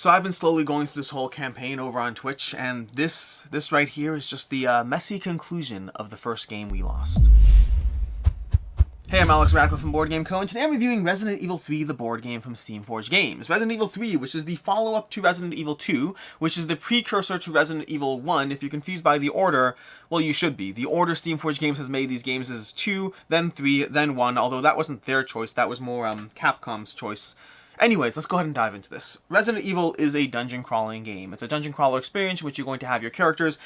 So I've been slowly going through this whole campaign over on Twitch, and this right here is just the messy conclusion of the first game we lost. Hey, I'm Alex Radical from Board Game Co, and today I'm reviewing Resident Evil 3, the board game from Steamforged Games. Resident Evil 3, which is the follow-up to Resident Evil 2, which is the precursor to Resident Evil 1. If you're confused by the order, well, you should be. The order Steamforged Games has made these games is 2, then 3, then 1, although that wasn't their choice, that was more Capcom's choice. Anyways, let's go ahead and dive into this. Resident Evil is a dungeon crawling game. It's a dungeon crawler experience in which you're going to have your characters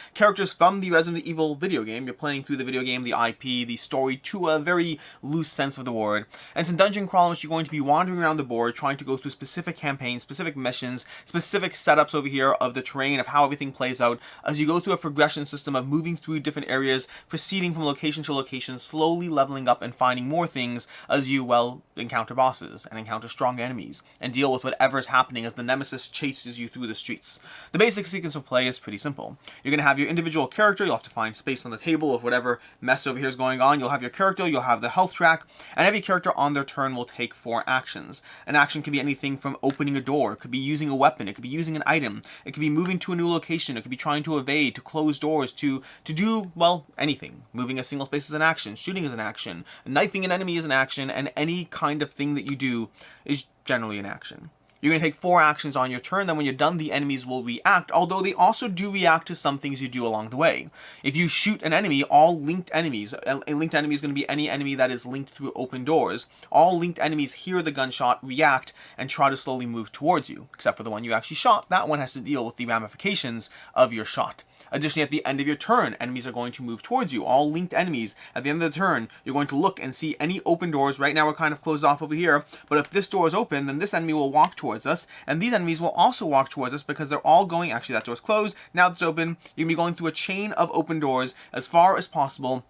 from the Resident Evil video game. You're playing through the video game, the IP, the story, to a very loose sense of the word. And it's a dungeon crawl in which you're going to be wandering around the board, trying to go through specific campaigns, specific missions, specific setups over here of the terrain, of how everything plays out, as you go through a progression system of moving through different areas, proceeding from location to location, slowly leveling up and finding more things as you, well, encounter bosses and encounter strong enemies, and deal with whatever is happening as the nemesis chases you through the streets. The basic sequence of play is pretty simple. You're going to have your individual character, you'll have to find space on the table of whatever mess over here is going on, you'll have your character, you'll have the health track, and every character on their turn will take 4 actions. An action can be anything from opening a door, it could be using a weapon, it could be using an item, it could be moving to a new location, it could be trying to evade, to close doors, to do, well, anything. Moving a single space is an action, shooting is an action, knifing an enemy is an action, and any kind of thing that you do is generally an action. You're going to take 4 actions on your turn, then when you're done, the enemies will react, although they also do react to some things you do along the way. If you shoot an enemy, all linked enemies, a linked enemy is going to be any enemy that is linked through open doors, all linked enemies hear the gunshot, react, and try to slowly move towards you, except for the one you actually shot. That one has to deal with the ramifications of your shot. Additionally, at the end of your turn, enemies are going to move towards you, all linked enemies. At the end of the turn, you're going to look and see any open doors. Right now we're kind of closed off over here, but if this door is open, then this enemy will walk towards us, and these enemies will also walk towards us because they're all going, actually that door's closed, now it's open. You're going to be going through a chain of open doors as far as possible,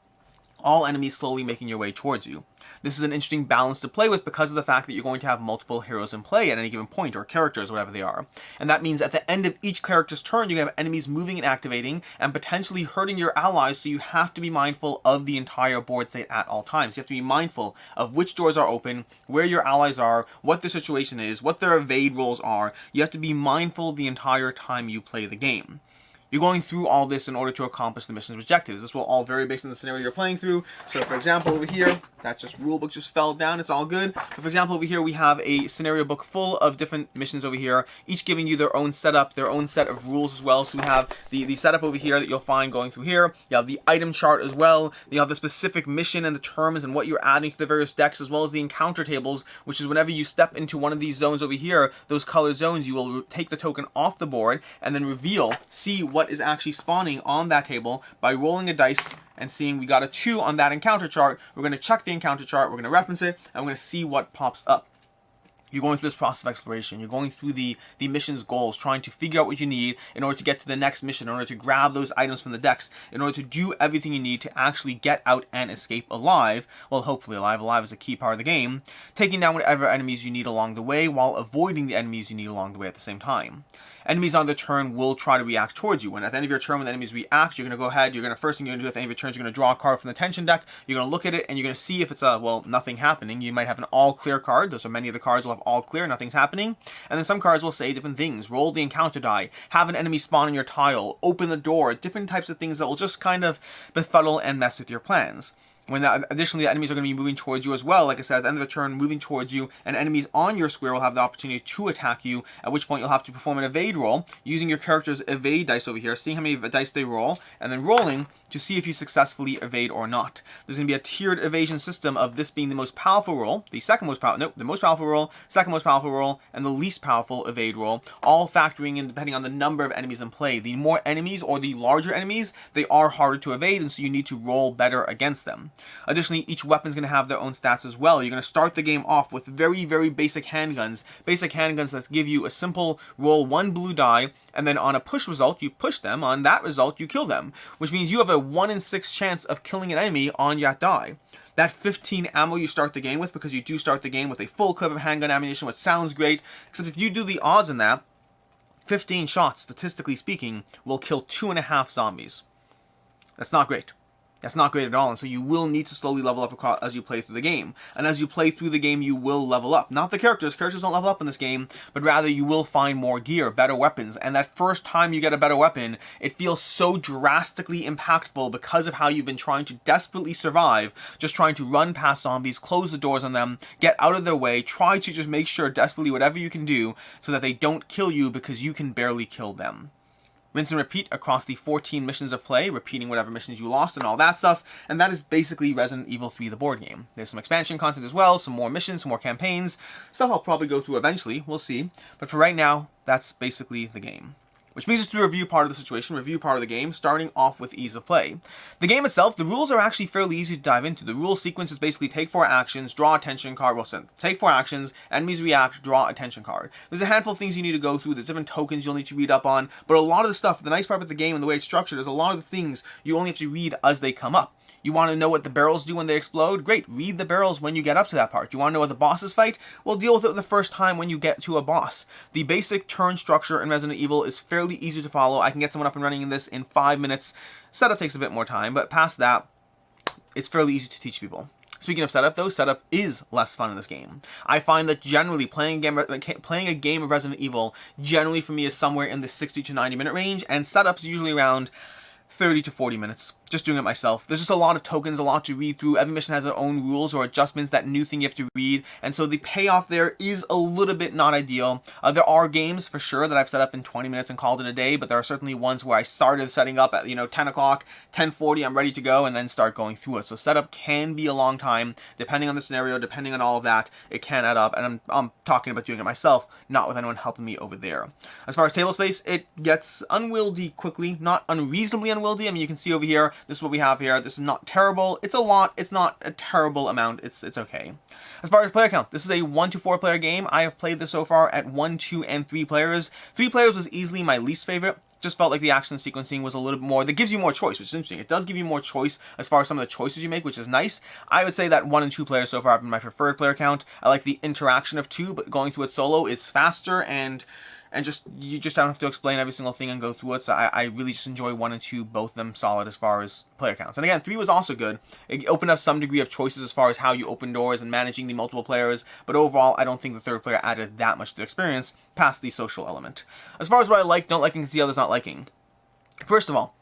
all enemies slowly making your way towards you. This is an interesting balance to play with because of the fact that you're going to have multiple heroes in play at any given point, or characters, whatever they are. And that means at the end of each character's turn, you're going to have enemies moving and activating and potentially hurting your allies, so you have to be mindful of the entire board state at all times. You have to be mindful of which doors are open, where your allies are, what the situation is, what their evade rolls are. You have to be mindful the entire time you play the game. You're going through all this in order to accomplish the mission's objectives. This will all vary based on the scenario you're playing through. So for example, over here, that rulebook just fell down, it's all good. But for example, over here we have a scenario book full of different missions over here, each giving you their own setup, their own set of rules as well. So we have the setup over here that you'll find going through here. You have the item chart as well. You have the specific mission and the terms and what you're adding to the various decks, as well as the encounter tables, which is whenever you step into one of these zones over here, those color zones, you will take the token off the board and then see what is actually spawning on that table by rolling a dice and seeing we got a 2 on that encounter chart. We're going to check the encounter chart, we're going to reference it, and we're going to see what pops up. You're going through this process of exploration. You're going through the mission's goals, trying to figure out what you need in order to get to the next mission, in order to grab those items from the decks, in order to do everything you need to actually get out and escape alive. Well, hopefully alive. Alive is a key part of the game. Taking down whatever enemies you need along the way, while avoiding the enemies you need along the way at the same time. Enemies on their turn will try to react towards you. When at the end of your turn, when the enemies react, you're going to go ahead, first thing you're going to do at the end of your turn is you're going to draw a card from the tension deck. You're going to look at it, and you're going to see if it's nothing happening. You might have an all clear card. Those are many of the cards will have all clear, nothing's happening. And then some cards will say different things. Roll the encounter die, have an enemy spawn on your tile, open the door, different types of things that will just kind of befuddle and mess with your plans. Additionally, the enemies are going to be moving towards you as well. Like I said, at the end of the turn, moving towards you, and enemies on your square will have the opportunity to attack you, at which point you'll have to perform an evade roll, using your character's evade dice over here, seeing how many dice they roll, and then rolling to see if you successfully evade or not. There's going to be a tiered evasion system of this being the most powerful roll, the most powerful roll, second most powerful roll, and the least powerful evade roll, all factoring in depending on the number of enemies in play. The more enemies, or the larger enemies, they are harder to evade, and so you need to roll better against them. Additionally, each weapon is going to have their own stats as well. You're going to start the game off with very, very basic handguns. Basic handguns that give you a simple roll 1 blue die, and then on a push result, you push them. On that result, you kill them, which means you have a 1 in 6 chance of killing an enemy on that die. That 15 ammo you start the game with, because you do start the game with a full clip of handgun ammunition, which sounds great, except if you do the odds in that, 15 shots, statistically speaking, will kill 2.5 zombies. That's not great. That's not great at all, and so you will need to slowly level up as you play through the game. And as you play through the game, you will level up. Not the characters. Characters don't level up in this game, but rather you will find more gear, better weapons. And that first time you get a better weapon, it feels so drastically impactful because of how you've been trying to desperately survive, just trying to run past zombies, close the doors on them, get out of their way, try to just make sure desperately whatever you can do so that they don't kill you because you can barely kill them. Rinse and repeat across the 14 missions of play, repeating whatever missions you lost and all that stuff, and that is basically Resident Evil 3, the board game. There's some expansion content as well, some more missions, some more campaigns, stuff I'll probably go through eventually, we'll see, but for right now, that's basically the game. Which brings us to the review part of the situation, review part of the game, starting off with ease of play. The game itself, the rules are actually fairly easy to dive into. The rule sequence is basically take 4 actions, draw attention card, take 4 actions, enemies react, draw attention card. There's a handful of things you need to go through, there's different tokens you'll need to read up on, but a lot of the stuff, the nice part about the game and the way it's structured is a lot of the things you only have to read as they come up. You want to know what the barrels do when they explode? Great, read the barrels when you get up to that part. You want to know what the bosses fight? Well, deal with it the first time when you get to a boss. The basic turn structure in Resident Evil is fairly easy to follow. I can get someone up and running in this in 5 minutes. Setup takes a bit more time, but past that, it's fairly easy to teach people. Speaking of setup, though, setup is less fun in this game. I find that generally playing a game of Resident Evil, generally for me is somewhere in the 60 to 90 minute range, and setup's usually around 30 to 40 minutes, just doing it myself. There's just a lot of tokens, a lot to read through. Every mission has their own rules or adjustments, that new thing you have to read, and so the payoff there is a little bit not ideal. There are games, for sure, that I've set up in 20 minutes and called it a day, but there are certainly ones where I started setting up at, 10 o'clock, 10:40, I'm ready to go, and then start going through it. So setup can be a long time, depending on the scenario, depending on all of that, it can add up, and I'm talking about doing it myself, not with anyone helping me over there. As far as table space, it gets unwieldy quickly, not unreasonably unwieldy. I mean, you can see over here, this is what we have here. This is not terrible. It's a lot. It's not a terrible amount. It's okay. As far as player count, this is a 1 to 4 player game. I have played this so far at 1, 2, and 3 players. 3 players was easily my least favorite. Just felt like the action sequencing was a little bit more, that gives you more choice, which is interesting. It does give you more choice as far as some of the choices you make, which is nice. I would say that 1 and 2 players so far have been my preferred player count. I like the interaction of 2, but going through it solo is faster, and you just don't have to explain every single thing and go through it. So I really just enjoy 1 and 2, both of them solid as far as player counts. And again, 3 was also good. It opened up some degree of choices as far as how you open doors and managing the multiple players, but overall, I don't think the third player added that much to the experience past the social element. As far as what I like, don't like, and can see others not liking. First of all,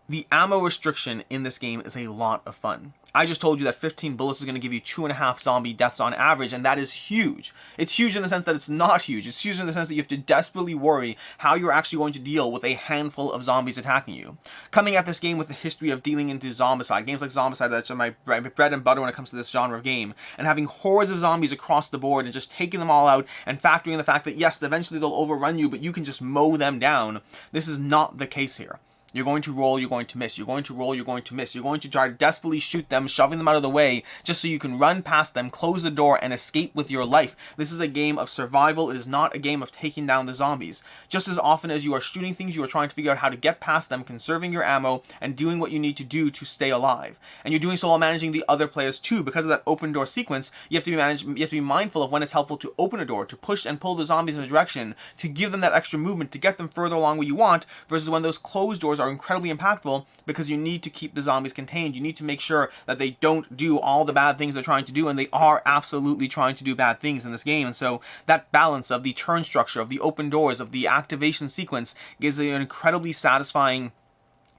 the ammo restriction in this game is a lot of fun. I just told you that 15 bullets is going to give you 2.5 zombie deaths on average, and that is huge. It's huge in the sense that it's not huge. It's huge in the sense that you have to desperately worry how you're actually going to deal with a handful of zombies attacking you. Coming at this game with the history of dealing into Zombicide, games like Zombicide, that's my bread and butter when it comes to this genre of game, and having hordes of zombies across the board and just taking them all out and factoring in the fact that yes, eventually they'll overrun you, but you can just mow them down. This is not the case here. You're going to roll, you're going to miss. You're going to roll, you're going to miss. You're going to try to desperately shoot them, shoving them out of the way, just so you can run past them, close the door, and escape with your life. This is a game of survival. It is not a game of taking down the zombies. Just as often as you are shooting things, you are trying to figure out how to get past them, conserving your ammo, and doing what you need to do to stay alive. And you're doing so while managing the other players too. Because of that open door sequence, you have to be mindful of when it's helpful to open a door, to push and pull the zombies in a direction, to give them that extra movement, to get them further along where you want, versus when those closed doors are incredibly impactful because you need to keep the zombies contained. You need to make sure that they don't do all the bad things they're trying to do, and they are absolutely trying to do bad things in this game. And so that balance of the turn structure, of the open doors, of the activation sequence gives an incredibly satisfying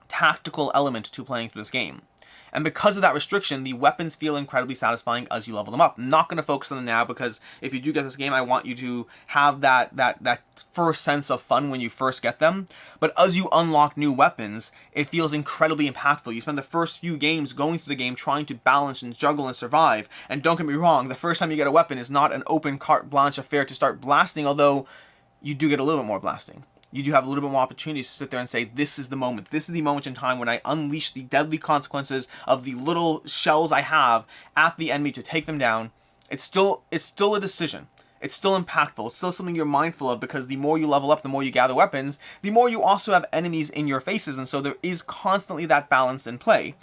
tactical element to playing through this game. And because of that restriction, the weapons feel incredibly satisfying as you level them up. I'm not going to focus on them now because if you do get this game, I want you to have that first sense of fun when you first get them. But as you unlock new weapons, it feels incredibly impactful. You spend the first few games going through the game trying to balance and juggle and survive. And don't get me wrong, the first time you get a weapon is not an open carte blanche affair to start blasting, although you do get a little bit more blasting. You do have a little bit more opportunities to sit there and say, this is the moment. This is the moment in time when I unleash the deadly consequences of the little shells I have at the enemy to take them down. It's still a decision. It's still impactful. It's still something you're mindful of because the more you level up, the more you gather weapons, the more you also have enemies in your faces. And so there is constantly that balance in play.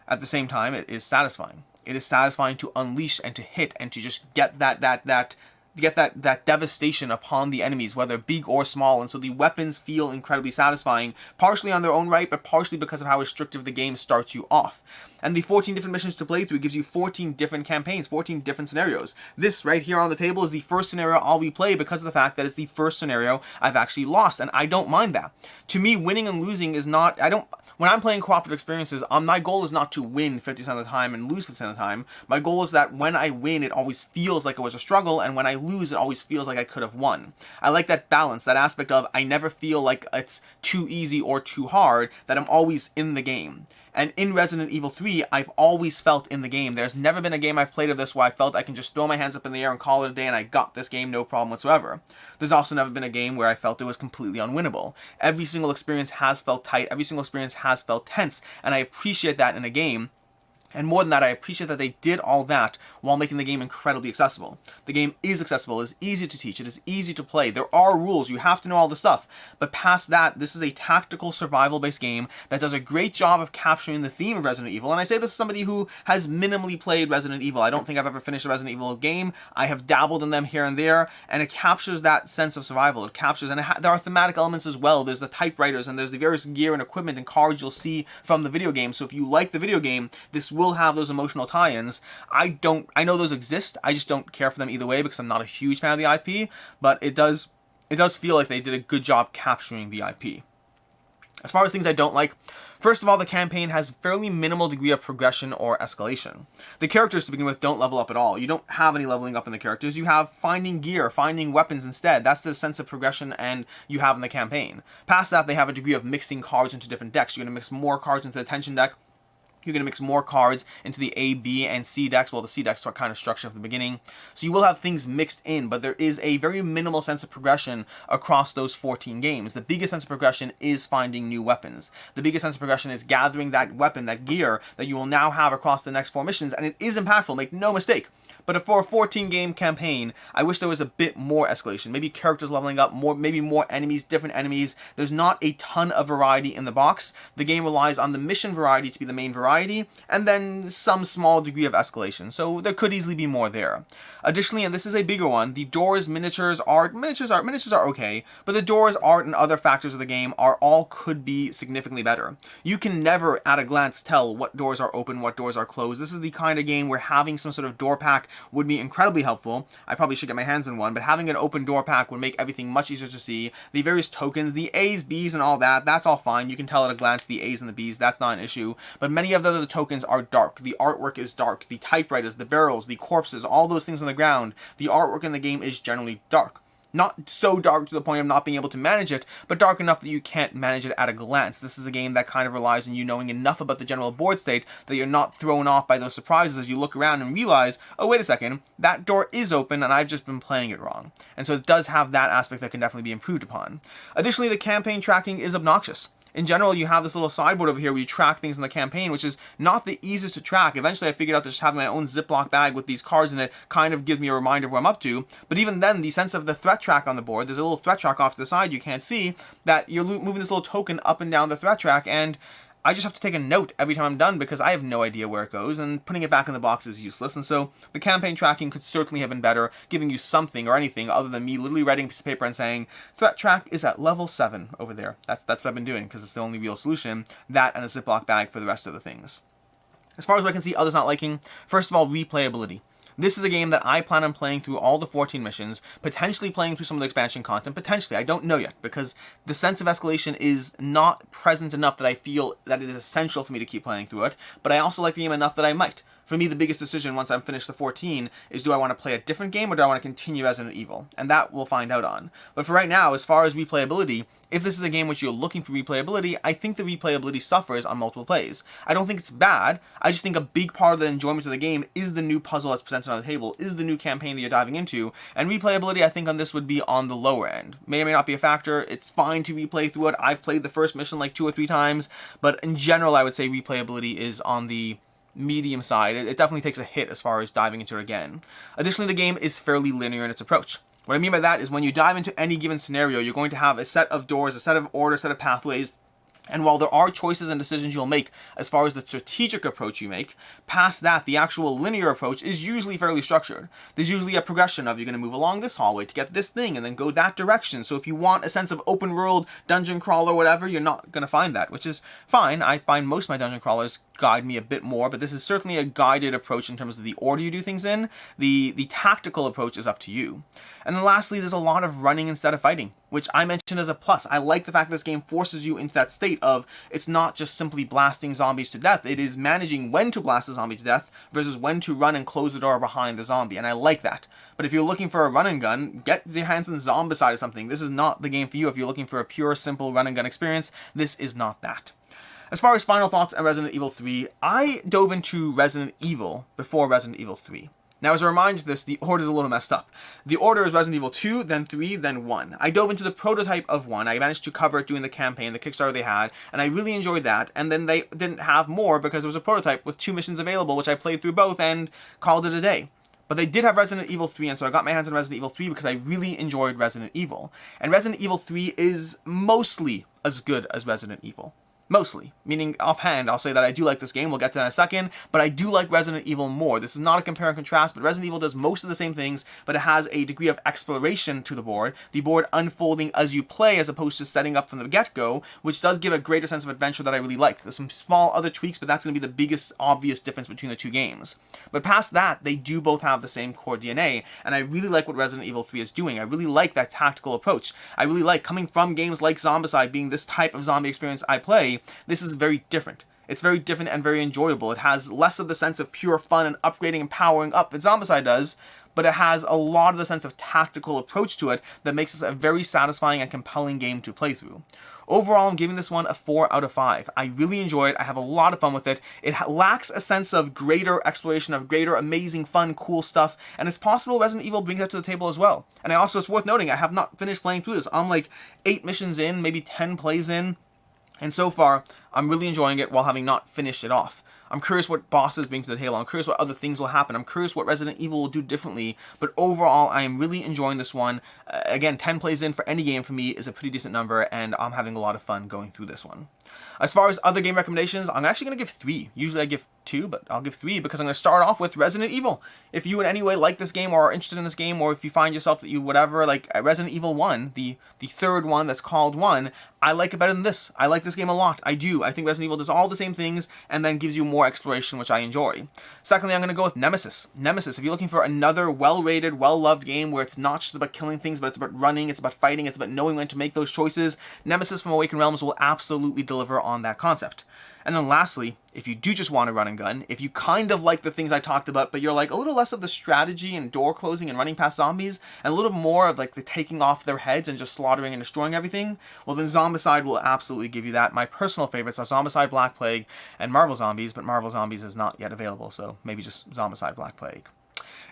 At the same time, it is satisfying. It is satisfying to unleash and to hit and to just get that get that devastation upon the enemies, whether big or small, and so the weapons feel incredibly satisfying, partially on their own right, but partially because of how restrictive the game starts you off. And the 14 different missions to play through gives you 14 different campaigns, 14 different scenarios. This right here on the table is the first scenario I'll replay because of the fact that it's the first scenario I've actually lost, and I don't mind that. To me, winning and losing is not, when I'm playing cooperative experiences, my goal is not to win 50% of the time and lose 50% of the time. My goal is that when I win, it always feels like it was a struggle, and when I lose, it always feels like I could have won. I like that balance, that aspect of I never feel like it's too easy or too hard, that I'm always in the game. And in Resident Evil 3, I've always felt in the game. There's never been a game I've played of this where I felt I can just throw my hands up in the air and call it a day and I got this game no problem whatsoever. There's also never been a game where I felt it was completely unwinnable. Every single experience has felt tight, every single experience has felt tense, and I appreciate that in a game. And more than that, I appreciate that they did all that while making the game incredibly accessible. The game is accessible, it is easy to teach, it is easy to play. There are rules, you have to know all the stuff. But past that, this is a tactical survival-based game that does a great job of capturing the theme of Resident Evil. And I say this as somebody who has minimally played Resident Evil. I don't think I've ever finished a Resident Evil game. I have dabbled in them here and there, and it captures that sense of survival. It captures, and there are thematic elements as well. There's the typewriters, and there's the various gear and equipment and cards you'll see from the video game. So if you like the video game, this will have those emotional tie-ins. I know those exist, I just don't care for them either way because I'm not a huge fan of the IP, but it does feel like they did a good job capturing the IP. As far as things I don't like, first of all, the campaign has fairly minimal degree of progression or escalation. The characters to begin with don't level up at all. You don't have any leveling up in the characters. You have finding gear, finding weapons instead. That's the sense of progression and you have in the campaign. Past that, they have a degree of mixing cards into different decks. You're going to mix more cards into the tension deck. You're going to mix more cards into the A, B, and C decks. Well, the C decks are kind of structured from the beginning. So you will have things mixed in, but there is a very minimal sense of progression across those 14 games. The biggest sense of progression is finding new weapons. The biggest sense of progression is gathering that weapon, that gear, that you will now have across the next 4 missions, and it is impactful, make no mistake. But for a 14-game campaign, I wish there was a bit more escalation. Maybe characters leveling up, maybe more enemies, different enemies. There's not a ton of variety in the box. The game relies on the mission variety to be the main variety, and then some small degree of escalation. So there could easily be more there. Additionally, and this is a bigger one, the doors, miniatures, art, miniatures are okay, but the doors, art, and other factors of the game could be significantly better. You can never, at a glance, tell what doors are open, what doors are closed. This is the kind of game where having some sort of door pack would be incredibly helpful. I probably should get my hands on one, but having an open door pack would make everything much easier to see. The various tokens, the A's, B's, and all that, that's all fine. You can tell at a glance the A's and the B's, that's not an issue. But many of the other tokens are dark. The artwork is dark. The typewriters, the barrels, the corpses, all those things on the ground, the artwork in the game is generally dark. Not so dark to the point of not being able to manage it, but dark enough that you can't manage it at a glance. This is a game that kind of relies on you knowing enough about the general board state that you're not thrown off by those surprises as you look around and realize, oh, wait a second, that door is open and I've just been playing it wrong. And so it does have that aspect that can definitely be improved upon. Additionally, the campaign tracking is obnoxious. In general, you have this little sideboard over here where you track things in the campaign, which is not the easiest to track. Eventually, I figured out that just having my own Ziploc bag with these cards in it kind of gives me a reminder of where I'm up to. But even then, the sense of the threat track on the board, there's a little threat track off to the side you can't see, that you're moving this little token up and down the threat track, and I just have to take a note every time I'm done because I have no idea where it goes, and putting it back in the box is useless. And so the campaign tracking could certainly have been better, giving you something or anything other than me literally writing a piece of paper and saying, threat track is at level 7 over there. That's what I've been doing because it's the only real solution. That and a Ziploc bag for the rest of the things. As far as what I can see others not liking, first of all, replayability. This is a game that I plan on playing through all the 14 missions, potentially playing through some of the expansion content, potentially, I don't know yet, because the sense of escalation is not present enough that I feel that it is essential for me to keep playing through it, but I also like the game enough that I might. For me, the biggest decision once I'm finished the 14 is, do I want to play a different game or do I want to continue Resident Evil? And that we'll find out on. But for right now, as far as replayability, if this is a game which you're looking for replayability, I think the replayability suffers on multiple plays. I don't think it's bad, I just think a big part of the enjoyment of the game is the new puzzle that's presented on the table, is the new campaign that you're diving into, and replayability I think on this would be on the lower end. May or may not be a factor, it's fine to replay through it, I've played the first mission like 2 or 3 times, but in general I would say replayability is on the medium side. It definitely takes a hit as far as diving into it again. Additionally, the game is fairly linear in its approach. What I mean by that is when you dive into any given scenario, you're going to have a set of doors, a set of order, a set of pathways, And while there are choices and decisions you'll make as far as the strategic approach you make, past that, the actual linear approach is usually fairly structured. There's usually a progression of you're going to move along this hallway to get this thing and then go that direction. So if you want a sense of open world, dungeon crawler, whatever, you're not going to find that, which is fine. I find most of my dungeon crawlers guide me a bit more, but this is certainly a guided approach in terms of the order you do things in. The tactical approach is up to you. And then lastly, there's a lot of running instead of fighting, which I mentioned as a plus. I like the fact that this game forces you into that state of it's not just simply blasting zombies to death, it is managing when to blast a zombie to death versus when to run and close the door behind the zombie, and I like that. But if you're looking for a run and gun, get your hands on the Zombicide or something. This is not the game for you. If you're looking for a pure, simple run and gun experience, this is not that. As far as final thoughts on Resident Evil 3, I dove into Resident Evil before Resident Evil 3. Now, as a reminder to this, the order is a little messed up. The order is Resident Evil 2, then 3, then 1. I dove into the prototype of 1. I managed to cover it doing the campaign, the Kickstarter they had, and I really enjoyed that. And then they didn't have more because there was a prototype with 2 missions available, which I played through both and called it a day. But they did have Resident Evil 3, and so I got my hands on Resident Evil 3 because I really enjoyed Resident Evil. And Resident Evil 3 is mostly as good as Resident Evil. Mostly. Meaning, offhand, I'll say that I do like this game, we'll get to that in a second, but I do like Resident Evil more. This is not a compare and contrast, but Resident Evil does most of the same things, but it has a degree of exploration to the board unfolding as you play as opposed to setting up from the get-go, which does give a greater sense of adventure that I really like. There's some small other tweaks, but that's going to be the biggest obvious difference between the two games. But past that, they do both have the same core DNA, and I really like what Resident Evil 3 is doing. I really like that tactical approach. I really like coming from games like Zombicide being this type of zombie experience I play. This is very different. It's very different and very enjoyable. It has less of the sense of pure fun and upgrading and powering up that Zombicide does, but it has a lot of the sense of tactical approach to it that makes this a very satisfying and compelling game to play through. Overall, I'm giving this one a 4 out of 5. I really enjoy it. I have a lot of fun with it. It lacks a sense of greater exploration, of greater amazing, fun, cool stuff, and it's possible Resident Evil brings that to the table as well. And it's worth noting, I have not finished playing through this. I'm like 8 missions in, maybe 10 plays in, and so far, I'm really enjoying it while having not finished it off. I'm curious what bosses bring to the table. I'm curious what other things will happen. I'm curious what Resident Evil will do differently. But overall, I am really enjoying this one. Again, 10 plays in for any game for me is a pretty decent number, and I'm having a lot of fun going through this one. As far as other game recommendations, I'm actually going to give 3. Usually I give 2, but I'll give 3 because I'm going to start off with Resident Evil. If you in any way like this game or are interested in this game, or if you find yourself that you whatever, like Resident Evil 1, the third one that's called 1, I like it better than this. I like this game a lot. I do. I think Resident Evil does all the same things and then gives you more exploration, which I enjoy. Secondly, I'm going to go with Nemesis. Nemesis, if you're looking for another well-rated, well-loved game where it's not just about killing things, but it's about running, it's about fighting, it's about knowing when to make those choices, Nemesis from Awakened Realms will absolutely deliver on that concept. And then lastly, if you do just want to run and gun, if you kind of like the things I talked about, but you're like a little less of the strategy and door closing and running past zombies, and a little more of like the taking off their heads and just slaughtering and destroying everything, well then Zombicide will absolutely give you that. My personal favorites are Zombicide, Black Plague, and Marvel Zombies, but Marvel Zombies is not yet available, so maybe just Zombicide, Black Plague.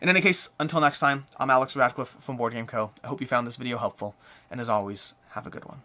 In any case, until next time, I'm Alex Radcliffe from Board Game Co. I hope you found this video helpful, and as always, have a good one.